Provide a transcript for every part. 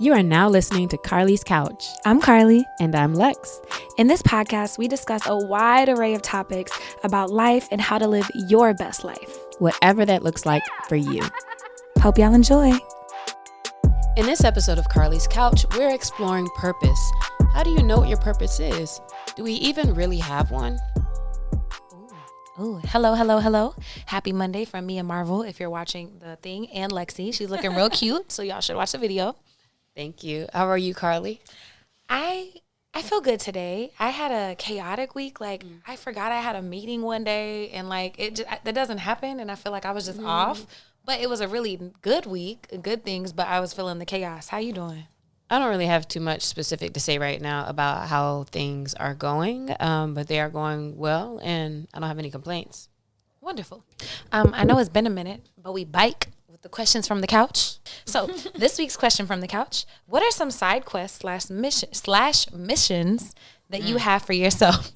You are now listening to Carlie's Couch. I'm Carlie. And I'm Lex. In this podcast, we discuss a wide array of topics about life and how to live your best life. Whatever that looks like for you. Hope y'all enjoy. In this episode of Carlie's Couch, we're exploring purpose. How do you know what your purpose is? Do we even really have one? Ooh, hello. Happy Monday from me and Marvel, if you're watching the thing, and Lexi. She's looking real cute, so y'all should watch the video. Thank you. How are you, Carlie? I feel good today. I had a chaotic week. I forgot I had a meeting one day, and that doesn't happen, and I feel like I was just off. But it was a really good week, good things, but I was feeling the chaos. How you doing? I don't really have too much specific to say right now about how things are going, but they are going well, and I don't have any complaints. Wonderful. I know it's been a minute, but we bike with the questions from the couch. So this week's question from the couch: what are some side quests missions that you have for yourself?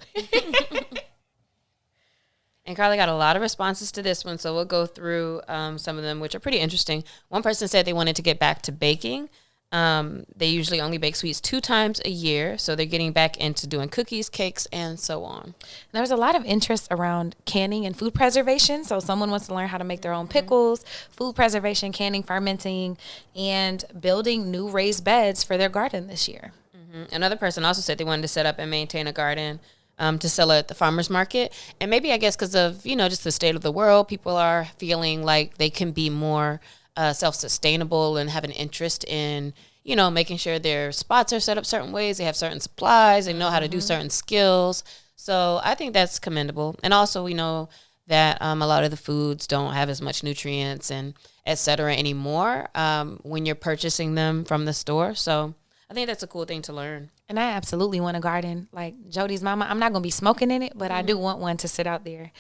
And Carlie got a lot of responses to this one, so we'll go through some of them, which are pretty interesting. One person said they wanted to get back to baking. They usually only bake sweets 2 times a year, so they're getting back into doing cookies, cakes, and so on. There was a lot of interest around canning and food preservation, so someone wants to learn how to make their own pickles, food preservation, canning, fermenting, and building new raised beds for their garden this year. Another person also said they wanted to set up and maintain a garden to sell at the farmer's market. And maybe, I guess, because of, just the state of the world, people are feeling like they can be more self-sustainable and have an interest in, making sure their spots are set up certain ways. They have certain supplies. They know how to do certain skills. So I think that's commendable. And also, we know that a lot of the foods don't have as much nutrients and et cetera anymore when you're purchasing them from the store. So I think that's a cool thing to learn. And I absolutely want a garden like Jody's mama. I'm not going to be smoking in it, but I do want one to sit out there.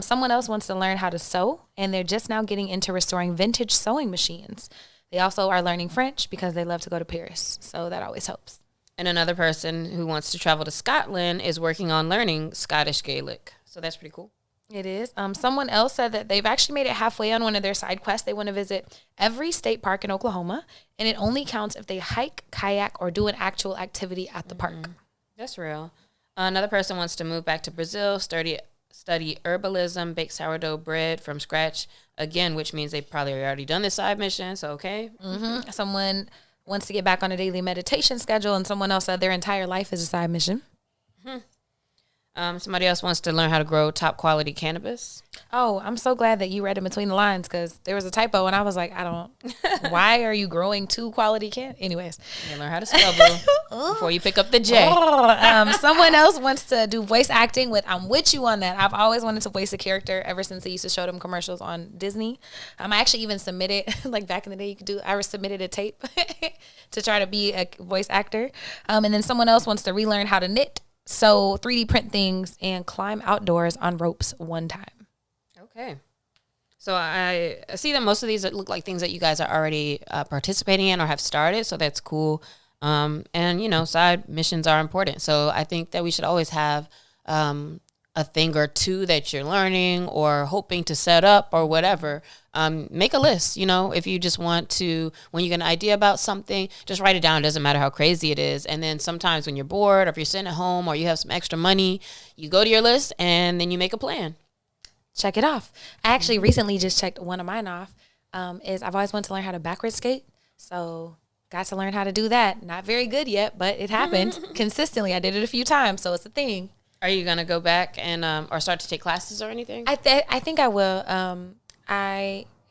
Someone else wants to learn how to sew, and they're just now getting into restoring vintage sewing machines. They also are learning French because they love to go to Paris, so that always helps. And another person who wants to travel to Scotland is working on learning Scottish Gaelic. So that's pretty cool. It is. Someone else said that they've actually made it halfway on one of their side quests. They want to visit every state park in Oklahoma, and it only counts if they hike, kayak, or do an actual activity at the park. That's real. Another person wants to move back to Brazil, study herbalism, bake sourdough bread from scratch, again, which means they've probably already done this side mission, so okay. Someone wants to get back on a daily meditation schedule, and someone else said their entire life is a side mission. Somebody else wants to learn how to grow top quality cannabis. Oh, I'm so glad that you read in between the lines, because there was a typo and I was like, why are you growing 2 quality Anyways. You learn how to spell, boo, before you pick up the J. Someone else wants to do voice acting I'm with you on that. I've always wanted to voice a character ever since they used to show them commercials on Disney. I actually even submitted, back in the day I submitted a tape to try to be a voice actor. And then someone else wants to relearn how to knit, sew, 3D print things, and climb outdoors on ropes one time. Okay. So I see that most of these look like things that you guys are already participating in or have started, so that's cool. And, side missions are important. So I think that we should always have a thing or two that you're learning or hoping to set up or whatever. Make a list, if you just want to, when you get an idea about something, just write it down. It doesn't matter how crazy it is. And then sometimes when you're bored or if you're sitting at home or you have some extra money, you go to your list and then you make a plan. Check it off. I actually recently just checked one of mine off. I've always wanted to learn how to backward skate. So got to learn how to do that. Not very good yet, but it happened consistently. I did it a few times, so it's a thing. Are you going to go back and or start to take classes or anything? I think I will.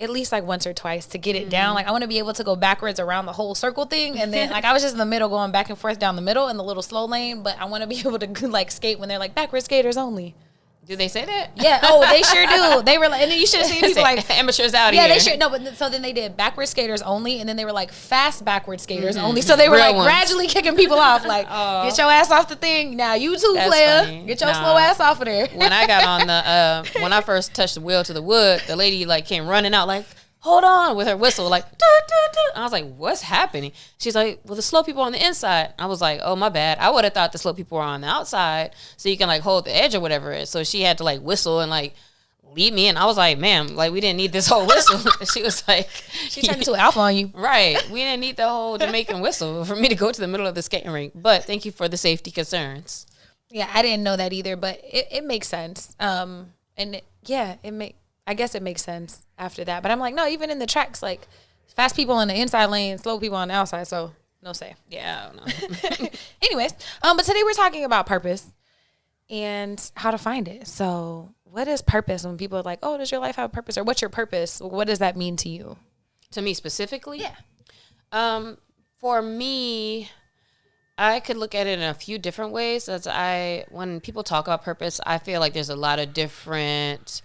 At least once or twice to get it down. I want to be able to go backwards around the whole circle thing. And then I was just in the middle going back and forth down the middle in the little slow lane. But I want to be able to skate when they're backward skaters only. Do they say that? Yeah. Oh, they sure do. They were and then you should have seen people amateurs out here. Yeah, they sure. No, but so then they did backward skaters only, and then they were fast backward skaters only. So they were gradually kicking people off. Get your ass off the thing. Now you too, player. Funny. Get your slow ass off of there. When I got on the when I first touched the wheel to the wood, the lady came running out hold on, with her whistle, doo, doo, doo. I was like, what's happening? She's like, well, the slow people are on the inside. I was like, oh, my bad. I would have thought the slow people were on the outside so you can hold the edge or whatever it is. So she had to whistle and lead me in. I was like, ma'am, like, we didn't need this whole whistle. She was like, She turned into an alpha on you. right. We didn't need the whole Jamaican whistle for me to go to the middle of the skating rink. But thank you for the safety concerns. Yeah, I didn't know that either, but it makes sense. I guess it makes sense after that. But I'm like, no, even in the tracks, like, fast people in the inside lane, slow people on the outside, so no say. Yeah, I don't know. Anyways, but today we're talking about purpose and how to find it. So what is purpose when people are like, oh, does your life have a purpose? Or what's your purpose? What does that mean to you? To me specifically? Yeah. For me, I could look at it in a few different ways. When people talk about purpose, I feel like there's a lot of different,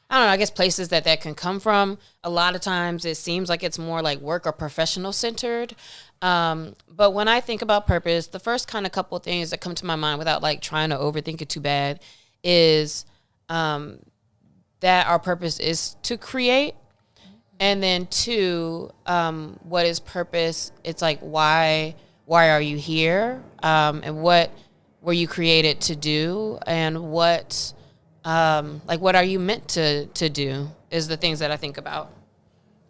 I don't know, I guess places that can come from. A lot of times it seems like it's more like work or professional centered. But when I think about purpose, the first kind of couple of things that come to my mind without like trying to overthink it too bad is that our purpose is to create. And then two, what is purpose? It's like, why are you here? And what were you created to do? And what are you meant to do is the things that I think about.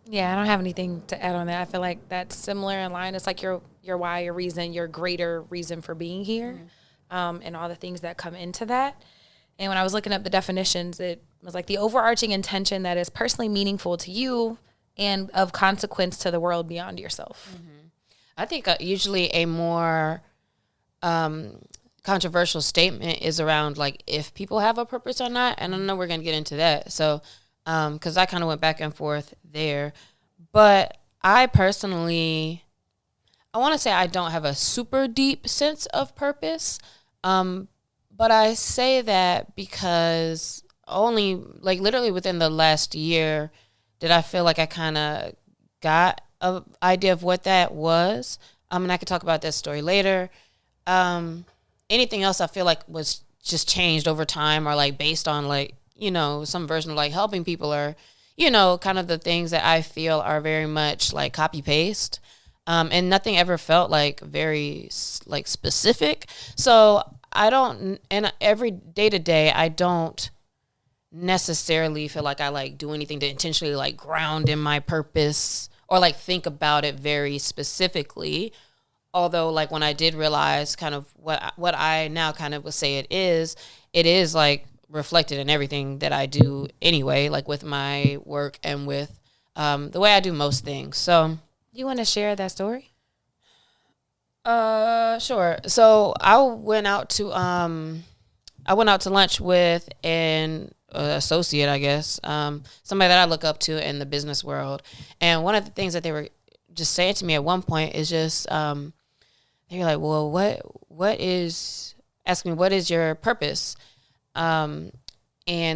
Yeah, I don't have anything to add on that. I feel like that's similar in line. It's like your why, your reason, your greater reason for being here, and all the things that come into that. And when I was looking up the definitions, it was like the overarching intention that is personally meaningful to you and of consequence to the world beyond yourself. Mm-hmm. I think usually a more controversial statement is around like if people have a purpose or not. And I know we're going to get into that. So, because I kind of went back and forth there. But I personally, I want to say I don't have a super deep sense of purpose. But I say that because only like literally within the last year did I feel like I kind of got an idea of what that was. And I could talk about that story later. Anything else I feel like was just changed over time or like based on like, you know, some version of like helping people or, you know, kind of the things that I feel are very much like copy paste. And nothing ever felt like very like specific. So I don't, and every day to day, I don't necessarily feel like I like do anything to intentionally like ground in my purpose or like think about it very specifically. Although like when I did realize kind of what I now kind of would say it is like reflected in everything that I do anyway, like with my work and with the way I do most things. So You want to share that story? Sure. So I went out to lunch with an associate, I guess, somebody that I look up to in the business world. And one of the things that they were just saying to me at one point is just, they were like, well, what is your purpose? And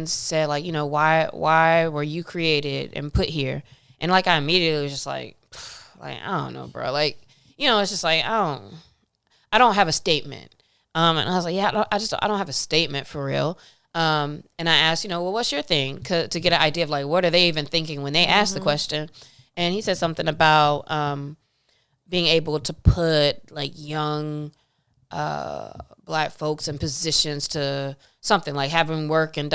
said like, you know, why were you created and put here? And like, I immediately was just like, I don't know, bro. Like, you know, it's just like, I don't have a statement. And I was like, yeah, I don't have a statement for real. And I asked, you know, well, what's your thing? To get an idea of like, what are they even thinking when they ask the question? And he said something about being able to put like young Black folks in positions to something like having work and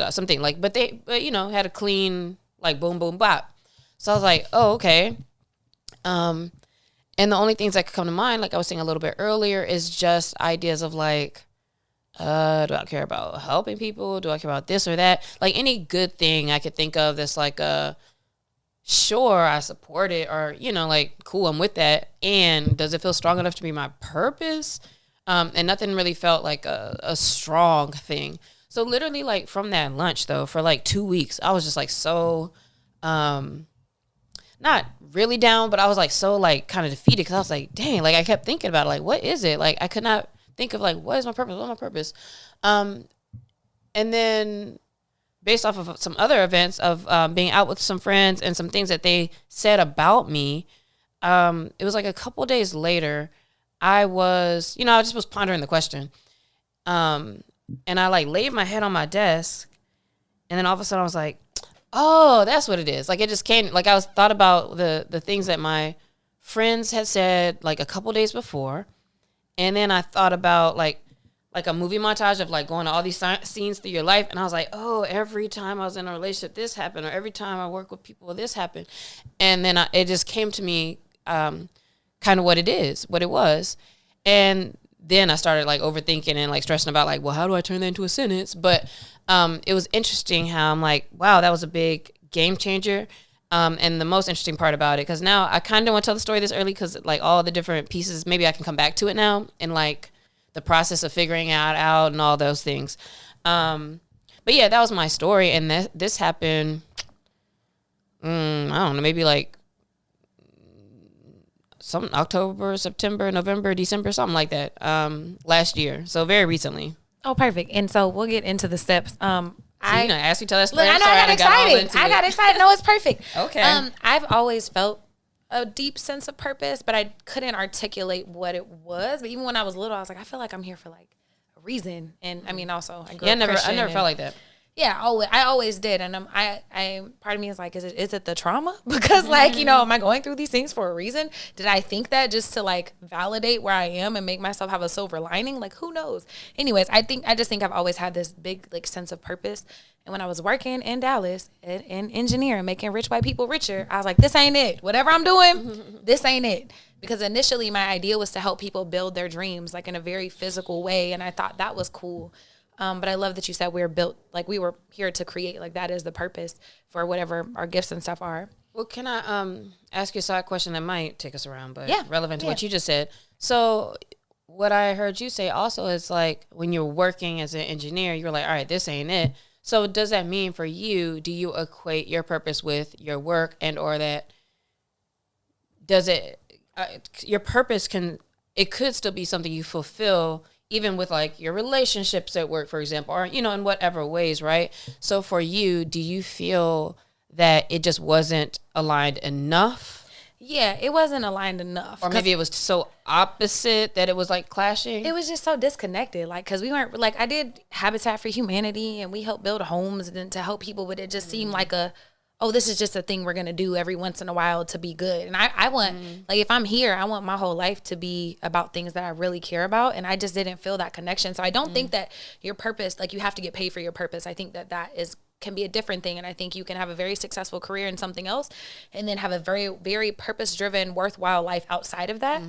something like, but you know, had a clean like boom, boom, bop. So I was like, oh, okay. And the only things that could come to mind, like I was saying a little bit earlier, is just ideas of like, do I care about helping people? Do I care about this or that? Like any good thing I could think of that's like sure, I support it, or, you know, like, cool, I'm with that. And does it feel strong enough to be my purpose? And nothing really felt like a strong thing. So literally like from that lunch though, for like 2 weeks, I was just like so, not really down, but I was like so like kind of defeated because I was like, dang, like I kept thinking about it, like, what is it? Like I could not think of like, what is my purpose? What's my purpose? And then based off of some other events of being out with some friends and some things that they said about me, it was like a couple days later, I just was pondering the question. And I like laid my head on my desk, and then all of a sudden I was like, oh, that's what it is. Like it just came, like I thought about the things that my friends had said like a couple days before. And then I thought about like like a movie montage of like going to all these scenes through your life. And I was like, oh, every time I was in a relationship, this happened. Or every time I work with people, this happened. And then it just came to me kind of what it was. And then I started like overthinking and like stressing about like, well, how do I turn that into a sentence? But it was interesting how I'm like, wow, that was a big game changer. And the most interesting part about it, because now I kind of want to tell the story this early because like all the different pieces, maybe I can come back to it now and like the process of figuring it out and all those things. But yeah, that was my story. And this happened, I don't know, maybe like some October, September, November, December, something like that, last year. So very recently. Oh, perfect. And so we'll get into the steps. So I asked you to tell us. Look, I know I got excited. I got excited. No, it's perfect. Okay. I've always felt a deep sense of purpose, but I couldn't articulate what it was. But even when I was little, I was like, I feel like I'm here for like a reason. And I mean, also, I grew up Christian. I never felt like that. Yeah, I always did, and I part of me is like, is it the trauma? Because like, you know, am I going through these things for a reason? Did I think that just to like validate where I am and make myself have a silver lining? Like, who knows? Anyways, I just think I've always had this big like sense of purpose. And when I was working in Dallas in engineering, making rich white people richer, I was like, this ain't it. Whatever I'm doing, this ain't it. Because initially my idea was to help people build their dreams like in a very physical way, and I thought that was cool. But I love that you said we're built, like we were here to create, like that is the purpose for whatever our gifts and stuff are. Well, can I ask you a side question that might take us around, but relevant to what you just said? So what I heard you say also is like when you're working as an engineer, you're like, all right, this ain't it. So does that mean for you, do you equate your purpose with your work, and or that does it, your purpose it could still be something you fulfill even with like your relationships at work, for example, or, you know, in whatever ways, right? So for you, do you feel that it just wasn't aligned enough? Yeah, it wasn't aligned enough. Or maybe it was so opposite that it was like clashing? It was just so disconnected. Like, because we weren't, like, I did Habitat for Humanity and we helped build homes and to help people, but it just seemed like this is just a thing we're going to do every once in a while to be good. And I want, like, if I'm here, I want my whole life to be about things that I really care about. And I just didn't feel that connection. So I don't think that your purpose, like, you have to get paid for your purpose. I think that can be a different thing. And I think you can have a very successful career in something else and then have a very, very purpose-driven, worthwhile life outside of that.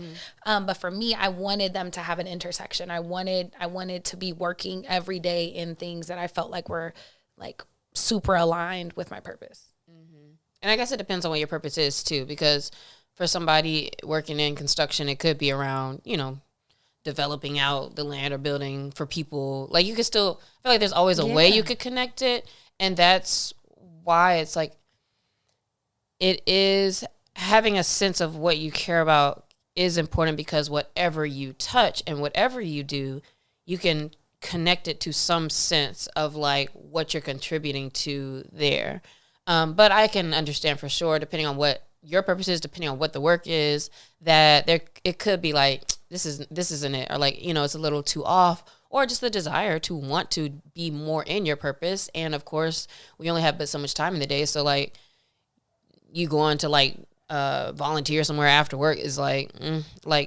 But for me, I wanted them to have an intersection. I wanted to be working every day in things that I felt like were, like, super aligned with my purpose. And I guess it depends on what your purpose is too, because for somebody working in construction, it could be around, you know, developing out the land or building for people. Like, you could still, I feel like there's always a way you could connect it. And that's why it's like, it is having a sense of what you care about is important, because whatever you touch and whatever you do, you can connect it to some sense of like what you're contributing to there. But I can understand for sure, depending on what your purpose is, depending on what the work is, that it could be like, this isn't it, or like, you know, it's a little too off, or just the desire to want to be more in your purpose. And of course, we only have but so much time in the day, so like you going to like volunteer somewhere after work is like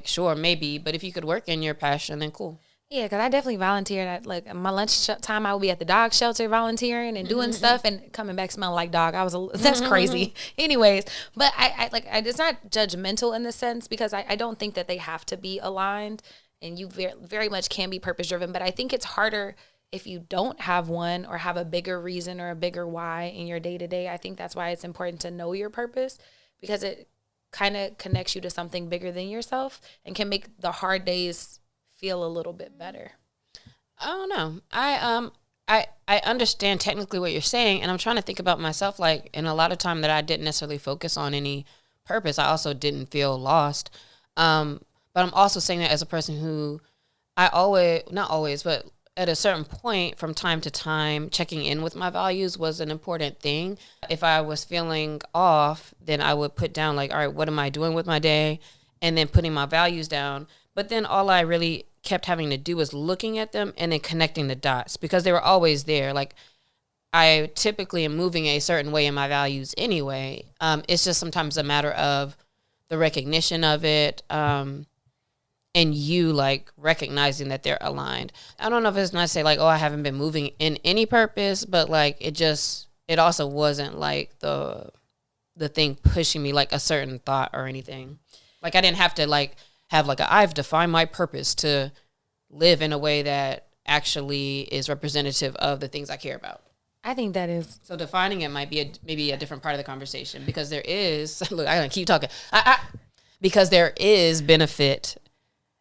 sure, maybe, but if you could work in your passion, then cool. Yeah, because I definitely volunteered at, like, my lunch time. I would be at the dog shelter volunteering and doing stuff and coming back smelling like dog. That's crazy. Anyways, but it's not judgmental in the sense, because I don't think that they have to be aligned, and you very, very much can be purpose driven. But I think it's harder if you don't have one or have a bigger reason or a bigger why in your day to day. I think that's why it's important to know your purpose, because it kind of connects you to something bigger than yourself and can make the hard days feel a little bit better. I don't know. I understand technically what you're saying, and I'm trying to think about myself, like, in a lot of time that I didn't necessarily focus on any purpose, I also didn't feel lost. But I'm also saying that as a person who not always, but at a certain point from time to time, checking in with my values was an important thing. If I was feeling off, then I would put down like, all right, what am I doing with my day? And then putting my values down. But then all I really kept having to do was looking at them and then connecting the dots, because they were always there. Like, I typically am moving a certain way in my values anyway. It's just sometimes a matter of the recognition of it, and and you like recognizing that they're aligned. I don't know if it's not to say like, oh, I haven't been moving in any purpose, but like it also wasn't like the thing pushing me like a certain thought or anything. Like I didn't have to like have like I've defined my purpose to live in a way that actually is representative of the things I care about. I think that is. So defining it might be maybe a different part of the conversation, because there is, look, I'm going to keep talking. Because there is benefit,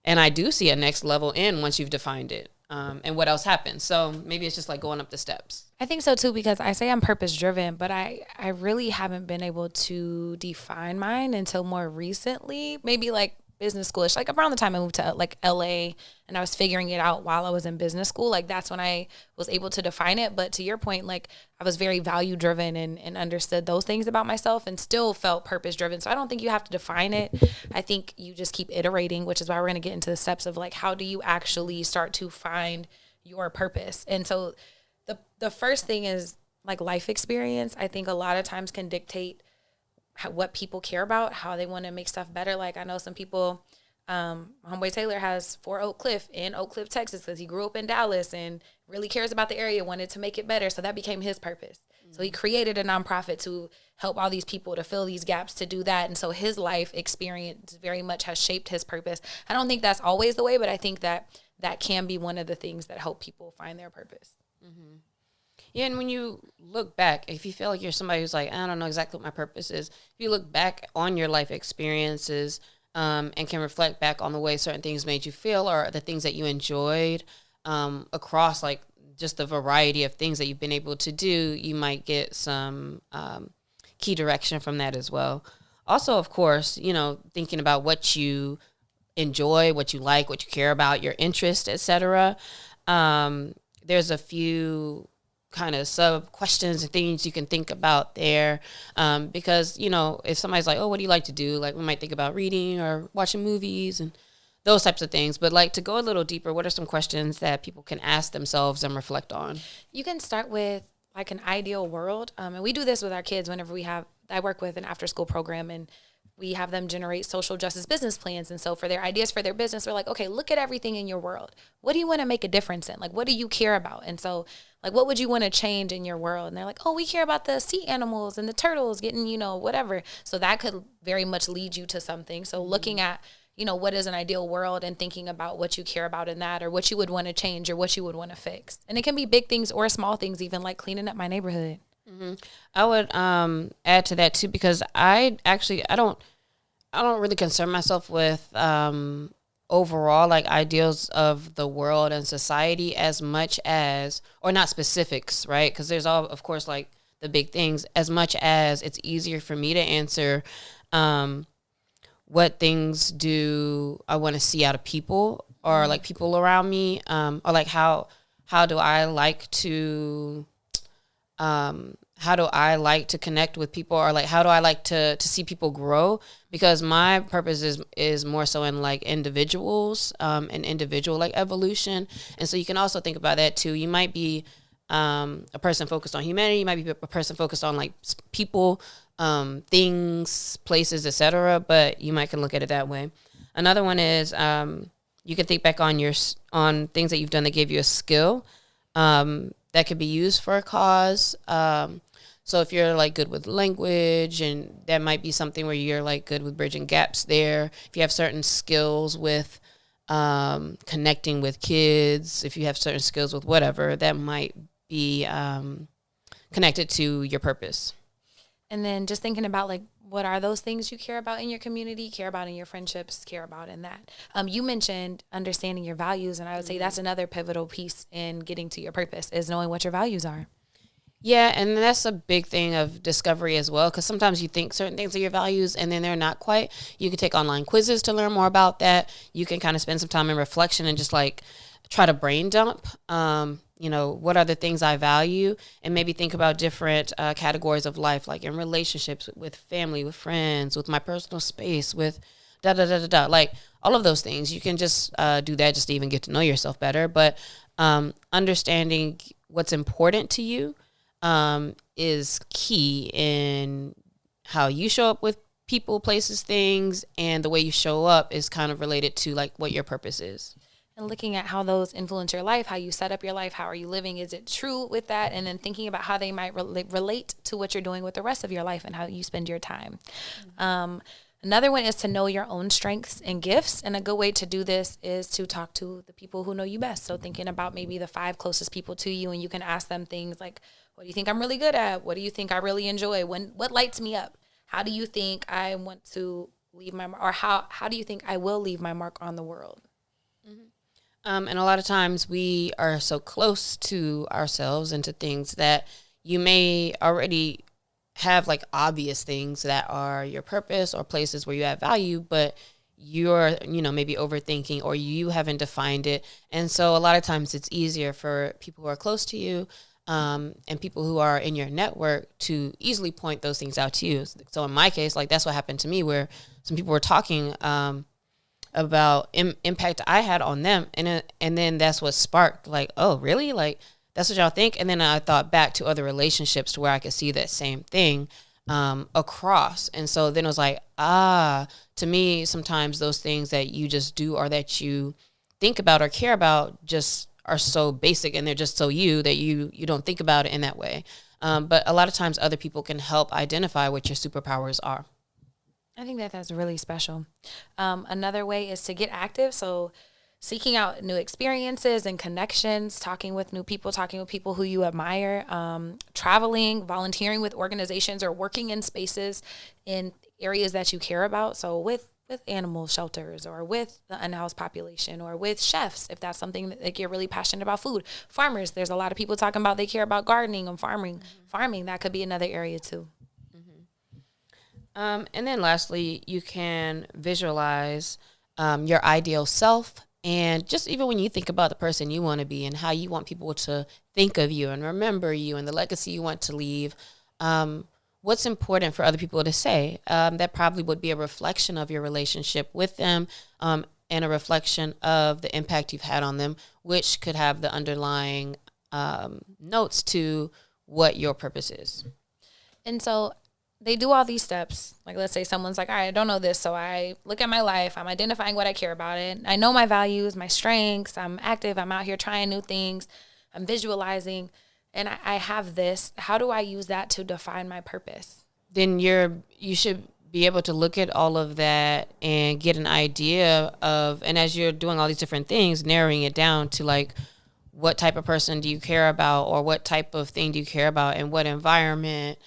and I do see a next level in once you've defined it, and what else happens. So maybe it's just like going up the steps. I think so too, because I say I'm purpose driven, but I really haven't been able to define mine until more recently, maybe like business schoolish, like around the time I moved to like LA and I was figuring it out while I was in business school. Like that's when I was able to define it. But to your point, like I was very value driven and understood those things about myself and still felt purpose driven. So I don't think you have to define it. I think you just keep iterating, which is why we're going to get into the steps of like, how do you actually start to find your purpose? And so the first thing is like life experience. I think a lot of times can dictate what people care about, how they want to make stuff better. Like I know some people, Homeboy Taylor has 4 Oak Cliff in Oak Cliff, Texas, because he grew up in Dallas and really cares about the area, wanted to make it better. So that became his purpose. Mm-hmm. So he created a nonprofit to help all these people to fill these gaps, to do that. And so his life experience very much has shaped his purpose. I don't think that's always the way, but I think that can be one of the things that help people find their purpose. Mm-hmm. Yeah, and when you look back, if you feel like you're somebody who's like, I don't know exactly what my purpose is, if you look back on your life experiences and can reflect back on the way certain things made you feel or the things that you enjoyed across like just the variety of things that you've been able to do, you might get some key direction from that as well. Also, of course, thinking about what you enjoy, what you like, what you care about, your interest, etc. There's a few kind of sub questions and things you can think about there, because if somebody's like, oh, what do you like to do, like we might think about reading or watching movies and those types of things, but like to go a little deeper, what are some questions that people can ask themselves and reflect on? You can start with like an ideal world, and we do this with our kids whenever I work with an after school program, and we have them generate social justice business plans. And so for their ideas for their business, we're like, okay, look at everything in your world. What do you want to make a difference in? Like, what do you care about? And so like, what would you want to change in your world? And they're like, oh, we care about the sea animals and the turtles getting, whatever. So that could very much lead you to something. So looking at, what is an ideal world and thinking about what you care about in that, or what you would want to change or what you would want to fix. And it can be big things or small things, even like cleaning up my neighborhood. Mm-hmm. I would add to that too, because I don't really concern myself with overall like ideals of the world and society as much as, or not specifics, right? Because there's all, of course, like the big things, as much as it's easier for me to answer what things do I want to see out of people, or like people around me, or like how do I like to connect with people, or like how do I like to see people grow? Because my purpose is more so in like individuals and individual like evolution. And so you can also think about that too. You might be a person focused on humanity, you might be a person focused on like people, things, places, etc. But you might can look at it that way. Another one is you can think back on things that you've done that gave you a skill that could be used for a cause. So if you're like good with language, and that might be something where you're like good with bridging gaps there. If you have certain skills with connecting with kids, if you have certain skills with whatever, that might be connected to your purpose. And then just thinking about like, what are those things you care about in your community, care about in your friendships, care about in that? You mentioned understanding your values, and I would say that's another pivotal piece in getting to your purpose, is knowing what your values are. Yeah, and that's a big thing of discovery as well, because sometimes you think certain things are your values and then they're not quite. You can take online quizzes to learn more about that. You can kind of spend some time in reflection and just like try to brain dump, what are the things I value, and maybe think about different categories of life, like in relationships, with family, with friends, with my personal space, with da-da-da-da-da, like all of those things. You can just do that just to even get to know yourself better. But understanding what's important to you is key in how you show up with people, places, things, and the way you show up is kind of related to like what your purpose is. And looking at how those influence your life, how you set up your life, how are you living? Is it true with that? And then thinking about how they might relate to what you're doing with the rest of your life and how you spend your time. Another one is to know your own strengths and gifts. And a good way to do this is to talk to the people who know you best. So thinking about maybe the 5 closest people to you, and you can ask them things like, what do you think I'm really good at? What do you think I really enjoy? What lights me up? How do you think I want to leave my mark? Or how do you think I will leave my mark on the world? And a lot of times we are so close to ourselves and to things that you may already have like obvious things that are your purpose or places where you add value, but you're, maybe overthinking or you haven't defined it. And so a lot of times it's easier for people who are close to you and people who are in your network to easily point those things out to you. So in my case, like that's what happened to me, where some people were talking about impact I had on them. And then that's what sparked like, oh, really? Like, that's what y'all think? And then I thought back to other relationships to where I could see that same thing across. And so then it was like, to me, sometimes those things that you just do or that you think about or care about just are so basic and they're just so you that you don't think about it in that way. But a lot of times other people can help identify what your superpowers are. I think that's really special. Another way is to get active. So seeking out new experiences and connections, talking with new people, talking with people who you admire, traveling, volunteering with organizations or working in spaces in areas that you care about. So with animal shelters or with the unhoused population or with chefs, if that's something that you're really passionate about. Food, farmers, there's a lot of people talking about they care about gardening and farming. That could be another area too. And then lastly, you can visualize your ideal self. And just even when you think about the person you want to be and how you want people to think of you and remember you and the legacy you want to leave, what's important for other people to say? That probably would be a reflection of your relationship with them and a reflection of the impact you've had on them, which could have the underlying notes to what your purpose is. And so they do all these steps. Like, let's say someone's like, all right, I don't know this. So I look at my life. I'm identifying what I care about it. I know my values, my strengths. I'm active. I'm out here trying new things. I'm visualizing. And I have this. How do I use that to define my purpose? Then you should be able to look at all of that and get an idea of, and as you're doing all these different things, narrowing it down to like, what type of person do you care about, or what type of thing do you care about, and what environment.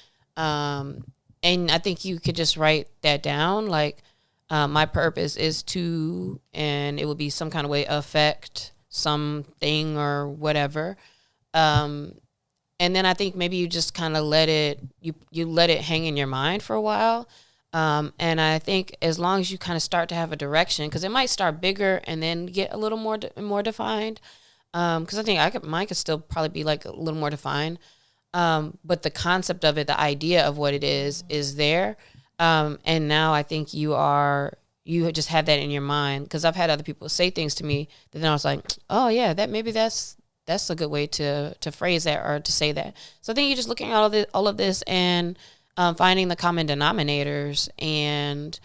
And I think you could just write that down. Like, my purpose is to, and it would be some kind of way affect something or whatever. And then I think maybe you just kind of let it hang in your mind for a while. And I think as long as you kind of start to have a direction, because it might start bigger and then get a little more defined. Because I think mine could still probably be like a little more defined. But the concept of it, the idea of what it is there. And now I think you just have that in your mind, because I've had other people say things to me that then I was like, oh yeah, that's a good way to phrase that or to say that. So I think you're just looking at all of this and finding the common denominators. And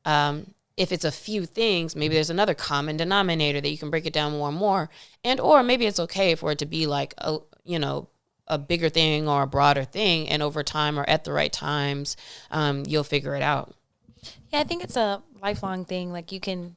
if it's a few things, maybe there's another common denominator that you can break it down more and more. And or maybe it's okay for it to be like a bigger thing or a broader thing, and over time or at the right times, you'll figure it out. Yeah, I think it's a lifelong thing. Like it can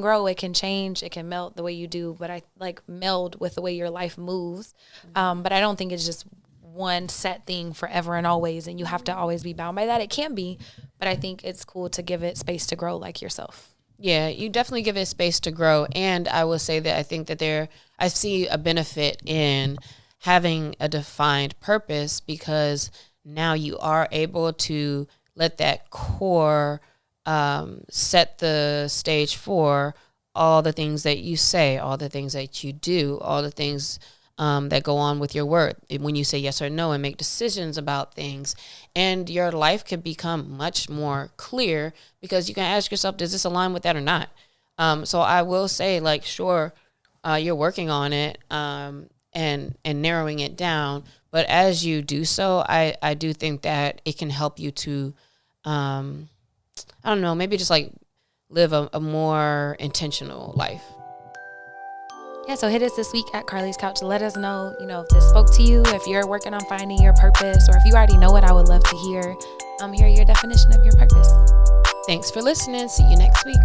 grow, it can change, it can melt the way you do, but I like meld with the way your life moves. But I don't think it's just one set thing forever and always, and you have to always be bound by that. It can be, but I think it's cool to give it space to grow, like yourself. Yeah, you definitely give it space to grow. And I will say that I think that I see a benefit in having a defined purpose, because now you are able to let that core set the stage for all the things that you say, all the things that you do, all the things that go on with your word when you say yes or no and make decisions about things. And your life can become much more clear, because you can ask yourself, does this align with that or not? So I will say, like, sure, you're working on it and narrowing it down. But as you do so, I do think that it can help you to I don't know, maybe just like live a more intentional life. Yeah, so hit us this week at Carlie's Couch. Let us know, if this spoke to you, if you're working on finding your purpose, or if you already know it, I would love to hear your definition of your purpose. Thanks for listening. See you next week.